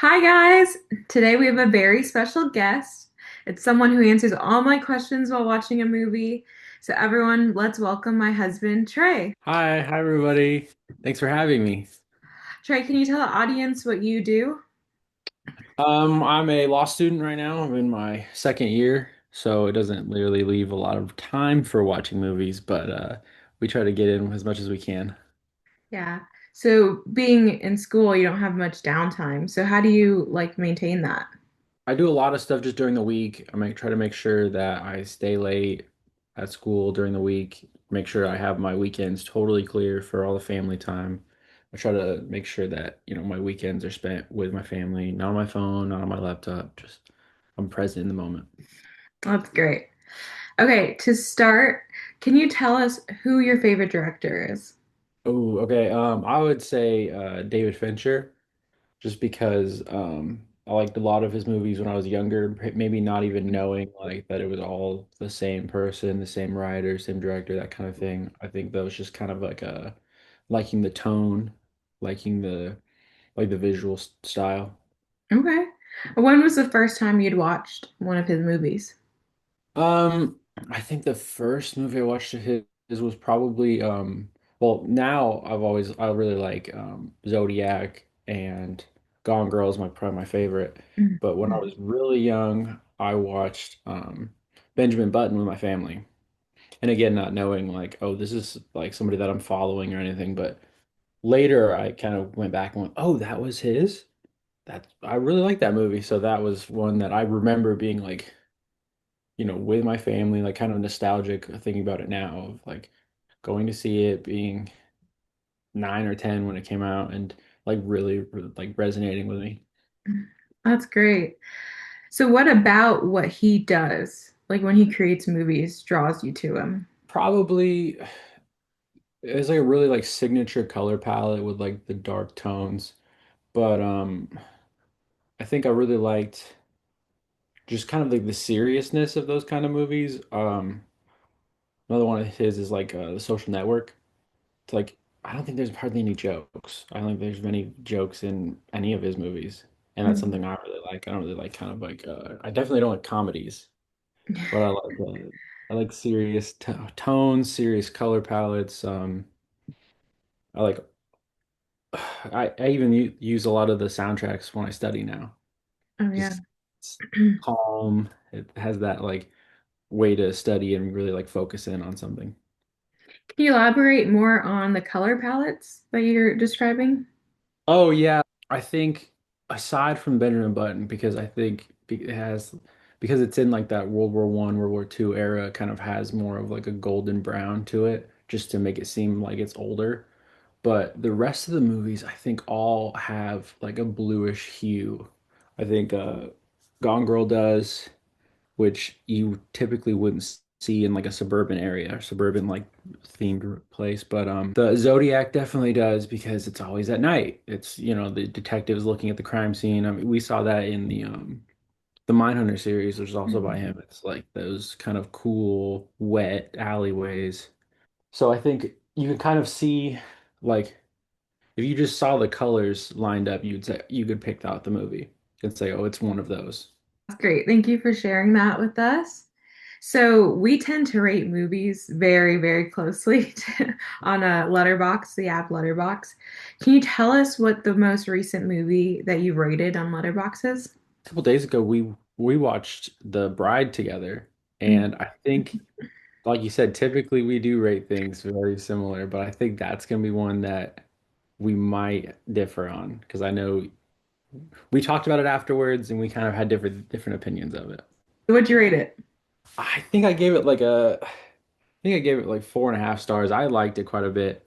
Hi, guys. Today we have a very special guest. It's someone who answers all my questions while watching a movie. So, everyone, let's welcome my husband, Trey. Hi everybody. Thanks for having me. Trey, can you tell the audience what you do? I'm a law student right now. I'm in my second year, so it doesn't really leave a lot of time for watching movies, but we try to get in as much as we can. Yeah. So, being in school, you don't have much downtime. So, how do you maintain that? I do a lot of stuff just during the week. I might try to make sure that I stay late at school during the week, make sure I have my weekends totally clear for all the family time. I try to make sure that, my weekends are spent with my family, not on my phone, not on my laptop, just I'm present in the moment. That's great. Okay, to start, can you tell us who your favorite director is? Oh, okay. I would say David Fincher, just because I liked a lot of his movies when I was younger, maybe not even knowing like that it was all the same person, the same writer, same director, that kind of thing. I think that was just kind of like liking the tone, liking the visual style. Okay. When was the first time you'd watched one of his movies? I think the first movie I watched of his was probably well, now I really like Zodiac and Gone Girl is probably my favorite. But when I was really young, I watched Benjamin Button with my family. And again, not knowing like, oh, this is like somebody that I'm following or anything, but later I kind of went back and went, oh, that was his? I really like that movie. So that was one that I remember being like with my family, like kind of nostalgic thinking about it now of like going to see it, being 9 or 10 when it came out, and like really like resonating with me. That's great. So what about what he does, like when he creates movies, draws you to him? Probably it's like a really like signature color palette with like the dark tones, but I think I really liked just kind of like the seriousness of those kind of movies. Another one of his is like The Social Network. It's like I don't think there's hardly any jokes. I don't think there's many jokes in any of his movies, and that's Mhm. something I really like. I don't really like kind of like I definitely don't like comedies, but I like serious t tones, serious color palettes. I like I even use a lot of the soundtracks when I study now. Oh yeah. Just it's calm. It has that like way to study and really like focus in on something. Can you elaborate more on the color palettes that you're describing? Oh yeah, I think aside from Benjamin Button, because I think it has because it's in like that World War One, World War Two era, it kind of has more of like a golden brown to it, just to make it seem like it's older. But the rest of the movies, I think, all have like a bluish hue. I think Gone Girl does, which you typically wouldn't see in like a suburban area or suburban like themed place. But the Zodiac definitely does because it's always at night. It's, the detectives looking at the crime scene. I mean, we saw that in the Mindhunter series, which is also by Mhm. him. It's like those kind of cool, wet alleyways. So I think you can kind of see like if you just saw the colors lined up, you'd say you could pick out the movie and say, oh, it's one of those. That's great. Thank you for sharing that with us. So we tend to rate movies very, very closely on a Letterbox, the app Letterbox. Can you tell us what the most recent movie that you rated on Letterbox is? A couple days ago we watched The Bride together, and I think like you said, typically we do rate things very similar, but I think that's gonna be one that we might differ on because I know we talked about it afterwards and we kind of had different opinions of it. What'd you rate it? I think I gave it like I think I gave it like 4.5 stars. I liked it quite a bit.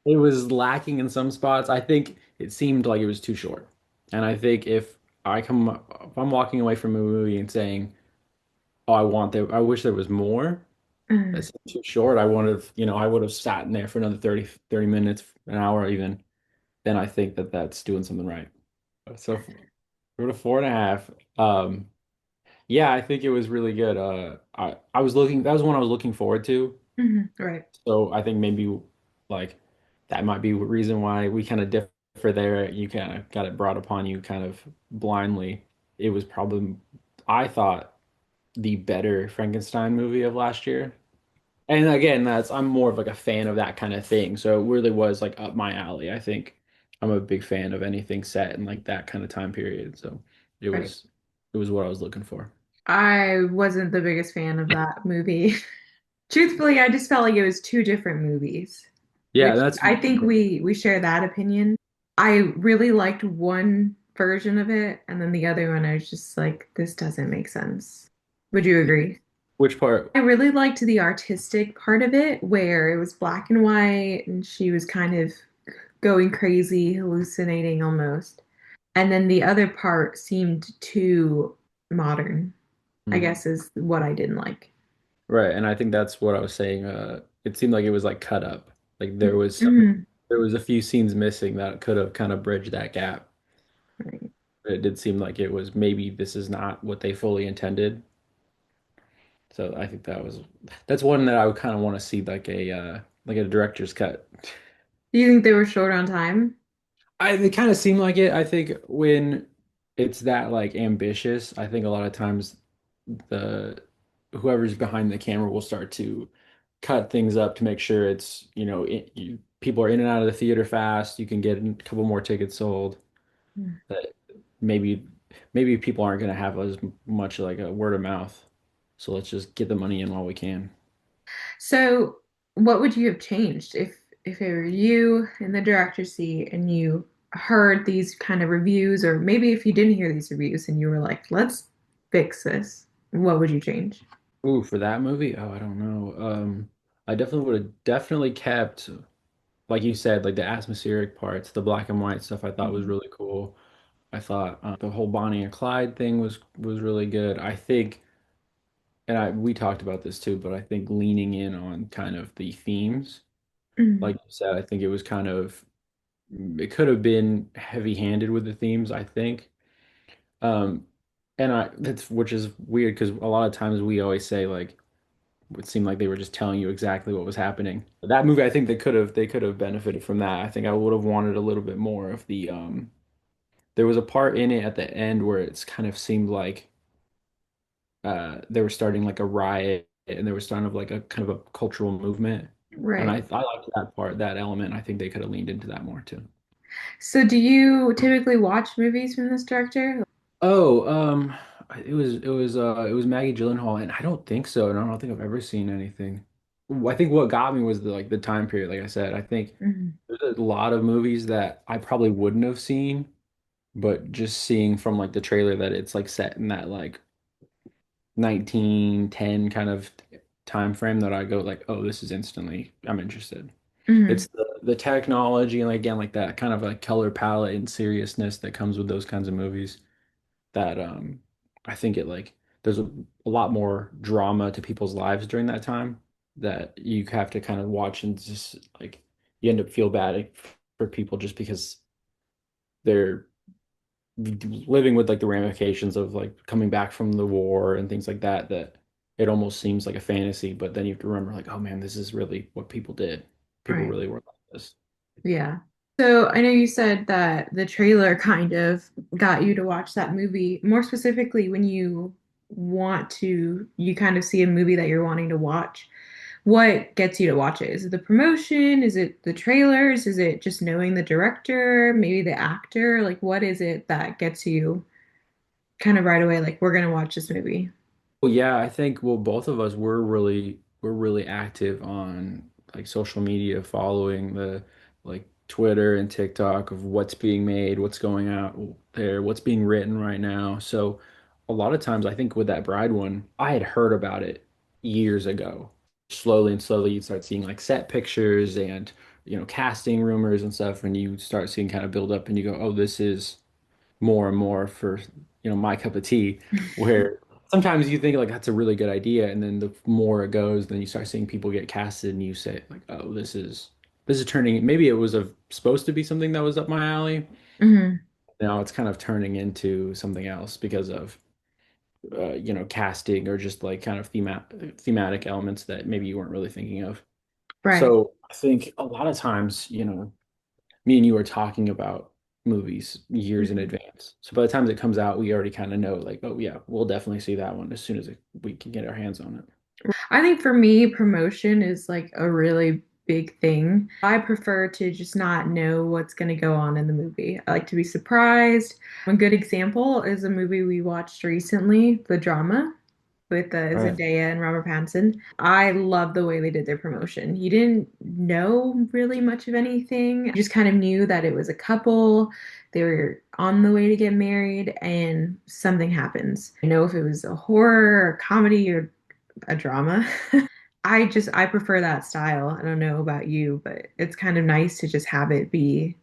It was lacking in some spots. I think it seemed like it was too short. And I think if I'm walking away from a movie and saying, "Oh, I wish there was more," that's too short. I would have sat in there for another 30 minutes, an hour even. Then I think that that's doing something right. So for the 4.5, yeah, I think it was really good. I was looking, that was one I was looking forward to. Mhm. Right. So I think maybe like that might be a reason why we kind of differ for there, you kind of got it brought upon you kind of blindly. It was probably, I thought, the better Frankenstein movie of last year. And again, that's I'm more of like a fan of that kind of thing. So it really was like up my alley. I think I'm a big fan of anything set in like that kind of time period. So it Right. was it was what I was looking for. I wasn't the biggest fan of that movie. Truthfully, I just felt like it was two different movies, Yeah, which that's I think we share that opinion. I really liked one version of it, and then the other one I was just like, this doesn't make sense. Would you agree? which part. I really liked the artistic part of it where it was black and white and she was kind of going crazy, hallucinating almost. And then the other part seemed too modern, I Mhm. guess is what I didn't like. Right, and I think that's what I was saying. It seemed like it was like cut up. Like Mhm. there was a few scenes missing that could have kind of bridged that gap. Right. But it did seem like it was maybe this is not what they fully intended. So I think that's one that I would kind of want to see like a director's cut. Do you think they were short on time? It kind of seemed like it. I think when it's that like ambitious, I think a lot of times the whoever's behind the camera will start to cut things up to make sure it's, people are in and out of the theater fast. You can get a couple more tickets sold. But maybe maybe people aren't going to have as much like a word of mouth. So let's just get the money in while we can. So, what would you have changed if it were you in the director's seat and you heard these kind of reviews, or maybe if you didn't hear these reviews and you were like, let's fix this, what would you change? Ooh, for that movie? Oh, I don't know. I definitely would have definitely kept, like you said, like the atmospheric parts, the black and white stuff I thought was Mhm. really cool. I thought the whole Bonnie and Clyde thing was really good. I think, and we talked about this too, but I think leaning in on kind of the themes, like Mhm. you said, I think it was kind of it could have been heavy-handed with the themes, I think. Um, and I that's which is weird because a lot of times we always say like it seemed like they were just telling you exactly what was happening. That movie, I think they could have benefited from that. I think I would have wanted a little bit more of the there was a part in it at the end where it's kind of seemed like they were starting like a riot and they were starting of like a kind of a cultural movement. And Right. I liked that part, that element. I think they could have leaned into that more too. So, do you typically watch movies from this director? Oh, it was Maggie Gyllenhaal, and I don't think so, and I don't think I've ever seen anything. I think what got me was the time period. Like I said, I think Mhm. there's a lot of movies that I probably wouldn't have seen, but just seeing from like the trailer that it's like set in that like 1910 kind of time frame that I go like, oh, this is instantly I'm interested. Mhm. It's the technology and like, again like that kind of like color palette and seriousness that comes with those kinds of movies that I think it like there's a lot more drama to people's lives during that time that you have to kind of watch and just like you end up feel bad for people just because they're living with like the ramifications of like coming back from the war and things like that that it almost seems like a fantasy, but then you have to remember like, oh man, this is really what people did. People Right. really were like this. Yeah. So I know you said that the trailer kind of got you to watch that movie. More specifically, when you kind of see a movie that you're wanting to watch, what gets you to watch it? Is it the promotion? Is it the trailers? Is it just knowing the director, maybe the actor? Like, what is it that gets you kind of right away, like, we're gonna watch this movie? Well, yeah, I think well both of us we're really active on like social media, following the like Twitter and TikTok of what's being made, what's going out there, what's being written right now. So a lot of times I think with that Bride one, I had heard about it years ago. Slowly and slowly you'd start seeing like set pictures and casting rumors and stuff, and you start seeing kind of build up and you go, oh, this is more and more for my cup of tea, where sometimes you think like that's a really good idea and then the more it goes then you start seeing people get casted and you say like, oh, this is turning, maybe it was supposed to be something that was up my alley. Hmm. Now it's kind of turning into something else because of casting or just like kind of thematic elements that maybe you weren't really thinking of. Right. So I think a lot of times, me and you are talking about movies years in Mhm. advance. So by the time it comes out, we already kind of know, like, oh yeah, we'll definitely see that one as soon as we can get our hands on it. I think for me, promotion is like a really big thing. I prefer to just not know what's going to go on in the movie. I like to be surprised. One good example is a movie we watched recently, The Drama, with Right. Zendaya and Robert Pattinson. I love the way they did their promotion. You didn't know really much of anything. You just kind of knew that it was a couple. They were on the way to get married and something happens. I know if it was a horror or comedy or a drama. I prefer that style. I don't know about you, but it's kind of nice to just have it be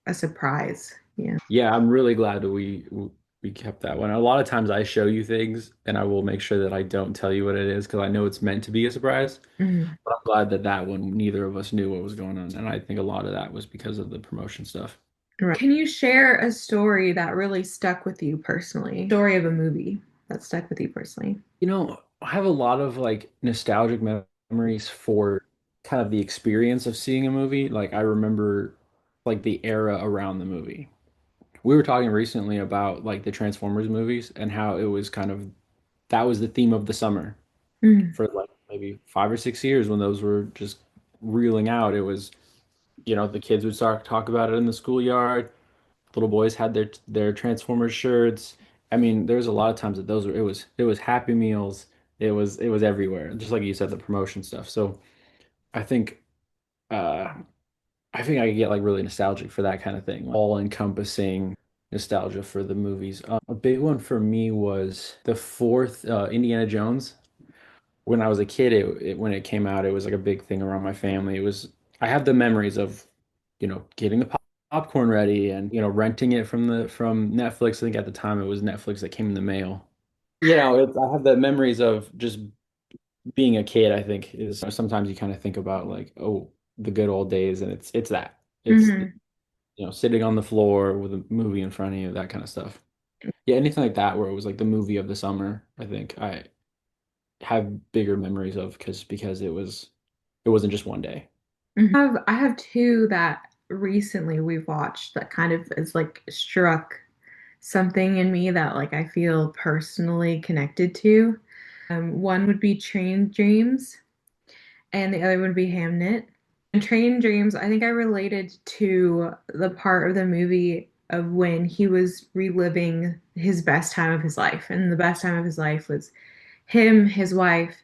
a surprise. Yeah. Yeah, I'm really glad that we kept that one. A lot of times I show you things and I will make sure that I don't tell you what it is because I know it's meant to be a surprise. Mhm. But I'm glad that that one, neither of us knew what was going on. And I think a lot of that was because of the promotion stuff. Right. Can you share a story that really stuck with you personally? Story of a movie that stuck with you personally? I have a lot of like nostalgic memories for kind of the experience of seeing a movie. Like I remember like the era around the movie. We were talking recently about like the Transformers movies and how it was kind of that was the theme of the summer Mm. for like maybe 5 or 6 years when those were just reeling out. It was, the kids would start talk about it in the schoolyard. Little boys had their Transformers shirts. I mean, there was a lot of times that those were it was Happy Meals. It was everywhere. Just like you said, the promotion stuff. So I think uh I think I could get like really nostalgic for that kind of thing, all encompassing nostalgia for the movies. A big one for me was the fourth Indiana Jones. When I was a kid, when it came out, it was like a big thing around my family. I have the memories of, getting the popcorn ready and, renting it from Netflix. I think at the time it was Netflix that came in the mail. I have the memories of just being a kid, I think is sometimes you kind of think about like, oh, the good old days, and it's that. It's Hmm. sitting on the floor with a movie in front of you, that kind of stuff. Yeah, anything like that where it was like the movie of the summer, I think I have bigger memories of because it wasn't just one day. I have two that recently we've watched that kind of is like struck something in me that like I feel personally connected to. One would be Train Dreams, and the other would be Hamnet. In Train Dreams, I think I related to the part of the movie of when he was reliving his best time of his life. And the best time of his life was him, his wife,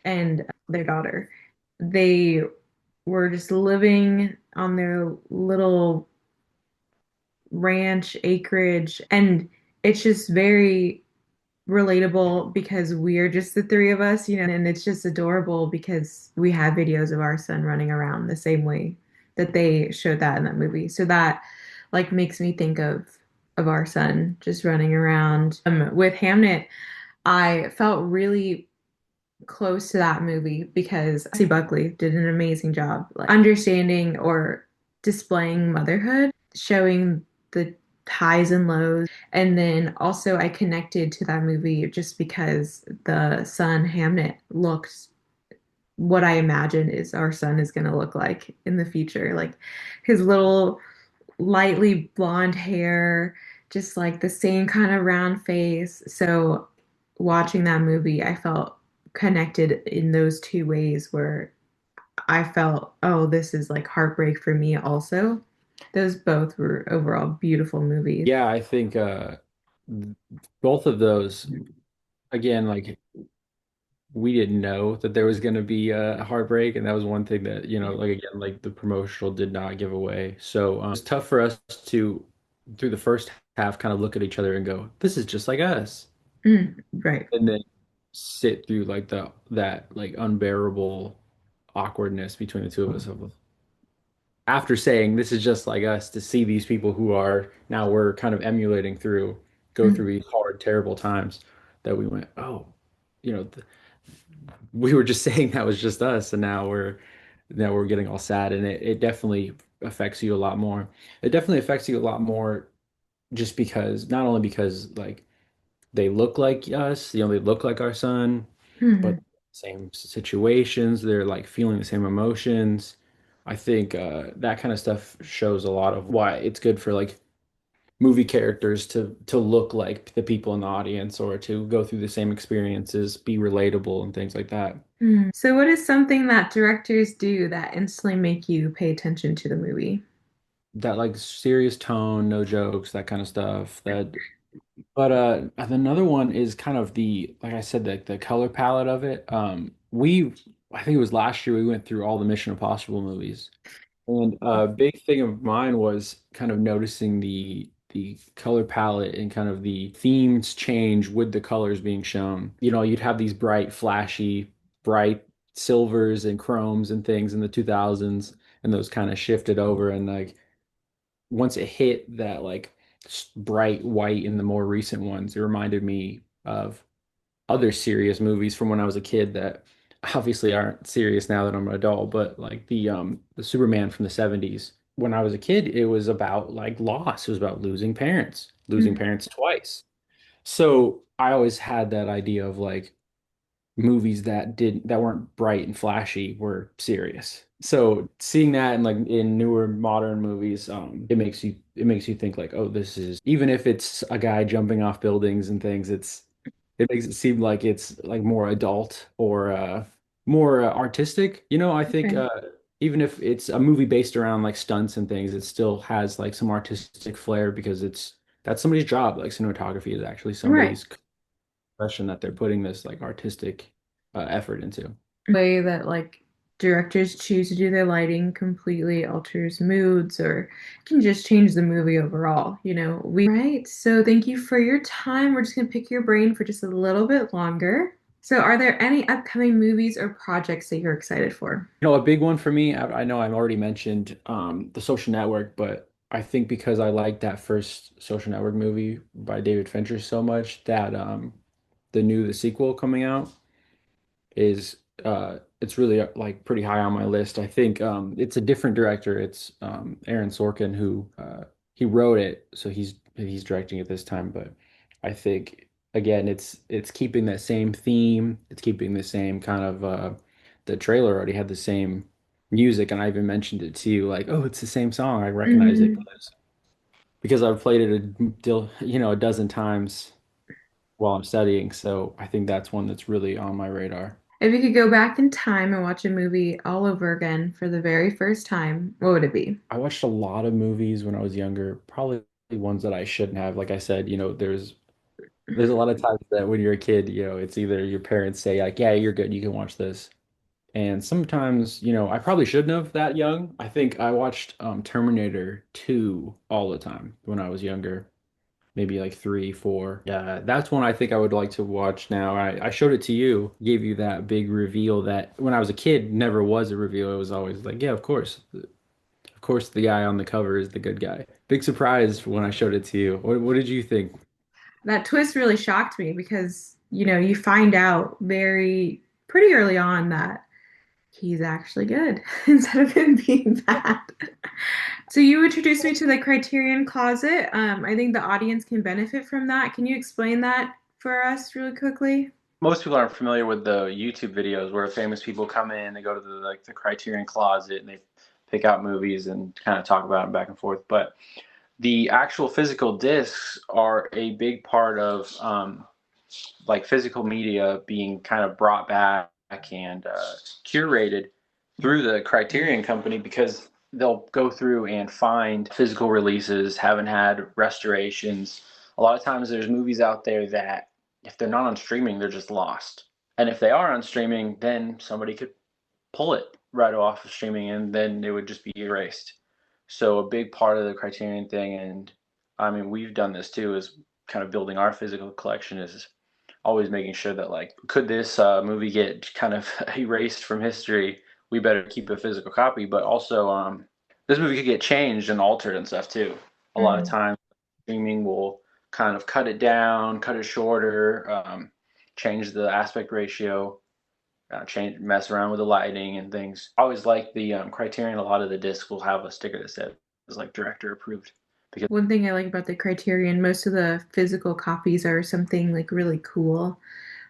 and their daughter. They were just living on their little ranch acreage. And it's just very relatable because we're just the three of us, and it's just adorable because we have videos of our son running around the same way that they showed that in that movie. So that like makes me think of our son just running around. With Hamnet, I felt really close to that movie because Jessie Buckley did an amazing job like understanding or displaying motherhood, showing the highs and lows. And then also I connected to that movie just because the son Hamnet looks what I imagine is our son is going to look like in the future. Like his little lightly blonde hair, just like the same kind of round face. So watching that movie, I felt connected in those two ways where I felt, oh, this is like heartbreak for me also. Those both were overall beautiful movies. Yeah, I think both of those again, like we didn't know that there was going to be a heartbreak, and that was one thing that like again, like the promotional did not give away. So it's tough for us to through the first half kind of look at each other and go, "This is just like us," Right. and then sit through like that like unbearable awkwardness between the two of us of after saying this is just like us to see these people who are now we're kind of emulating through go through Mhm. these hard terrible times that we went oh we were just saying that was just us and now we're getting all sad and it definitely affects you a lot more. It definitely affects you a lot more just because not only because like they look like us, they look like our son, but Mhm. same situations, they're like feeling the same emotions. I think that kind of stuff shows a lot of why it's good for like movie characters to look like the people in the audience or to go through the same experiences, be relatable and things like that. So, what is something that directors do that instantly make you pay attention to the movie? That like serious tone, no jokes, that kind of stuff. That but another one is kind of the like I said, the color palette of it. I think it was last year we went through all the Mission Impossible movies. And a big thing of mine was kind of noticing the color palette and kind of the themes change with the colors being shown. You know, you'd have these bright, flashy, bright silvers and chromes and things in the 2000s, and those kind of shifted over. And like once it hit that like bright white in the more recent ones, it reminded me of other serious movies from when I was a kid that obviously aren't serious now that I'm an adult, but like the Superman from the 70s. When I was a kid, it was about like loss. It was about losing Mm, parents twice. So I always had that idea of like movies that weren't bright and flashy were serious. So seeing that in like in newer modern movies, it makes you think like, oh, this is even if it's a guy jumping off buildings and things, it makes it seem like it's like more adult or more artistic. You know, I think okay. even if it's a movie based around like stunts and things, it still has like some artistic flair because that's somebody's job. Like cinematography is actually Right. somebody's profession that they're putting this like artistic effort into. Way that like directors choose to do their lighting completely alters moods or can just change the movie overall, you know. We Right. So thank you for your time. We're just gonna pick your brain for just a little bit longer. So are there any upcoming movies or projects that you're excited for? You know, a big one for me, I know I've already mentioned The Social Network, but I think because I liked that first Social Network movie by David Fincher so much that the sequel coming out is it's really like pretty high on my list. I think it's a different director. It's Aaron Sorkin who he wrote it, so he's directing it this time, but I think again it's keeping that same theme. It's keeping the same kind of the trailer already had the same music and I even mentioned it to you like, "Oh, it's the same song. I recognize it Mhm. because I've played it a dozen times while I'm studying." So I think that's one that's really on my radar. If you could go back in time and watch a movie all over again for the very first time, what would it be? I watched a lot of movies when I was younger, probably ones that I shouldn't have. Like I said, there's a lot of times that when you're a kid, it's either your parents say like, "Yeah, you're good, you can watch this." And sometimes, I probably shouldn't have that young. I think I watched Terminator 2 all the time when I was younger, maybe like 3, 4. Yeah, that's one I think I would like to watch now. I showed it to you, gave you that big reveal that when I was a kid never was a reveal. It was always like, yeah, of course. Of course, the guy on the cover is the good guy. Big surprise when I showed it to you. What did you think? That twist really shocked me because, you know, you find out very pretty early on that he's actually good instead of him being bad. So you introduced me to the Criterion Closet. I think the audience can benefit from that. Can you explain that for us really quickly? Most people aren't familiar with the YouTube videos where famous people come in, they go to the Criterion Closet and they pick out movies and kind of talk about them back and forth. But the actual physical discs are a big part of like physical media being kind of brought back and curated through the Criterion Company because they'll go through and find physical releases, haven't had restorations. A lot of times there's movies out there that if they're not on streaming, they're just lost. And if they are on streaming, then somebody could pull it right off of streaming and then it would just be erased. So a big part of the Criterion thing, and I mean we've done this too, is kind of building our physical collection is always making sure that like could this movie get kind of erased from history, we better keep a physical copy, but also this movie could get changed and altered and stuff too. A lot of Mm. times streaming will kind of cut it down, cut it shorter, change the aspect ratio, change, mess around with the lighting and things. I always like the Criterion. A lot of the discs will have a sticker that says like director approved because One thing I like about the Criterion, most of the physical copies are something like really cool.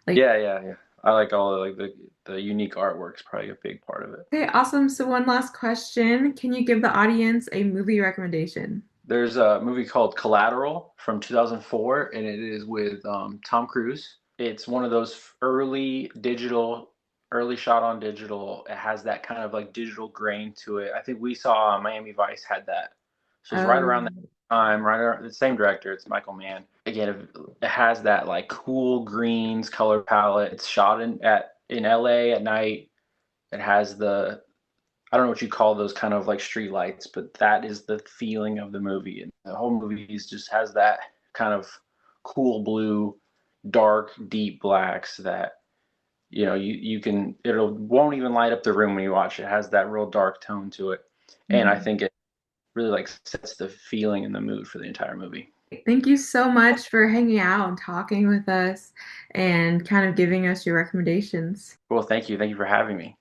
Like yeah, yeah, yeah. I like all of like the unique artwork's probably a big part of it. Okay, awesome. So one last question. Can you give the audience a movie recommendation? There's a movie called Collateral from 2004, and it is with Tom Cruise. It's one of those early digital, early shot on digital. It has that kind of like digital grain to it. I think we saw Miami Vice had that. So it's right around that Um, time, right around the same director. It's Michael Mann. Again, it has that like cool greens color palette. It's shot in LA at night. It has the I don't know what you call those kind of like street lights, but that is the feeling of the movie. And the whole movie just has that kind of cool blue, dark, deep blacks that you can it'll won't even light up the room when you watch it. It has that real dark tone to it. And I mhm. think it really like sets the feeling and the mood for the entire movie. Thank you so much for hanging out and talking with us and kind of giving us your recommendations. Well, thank you. Thank you for having me.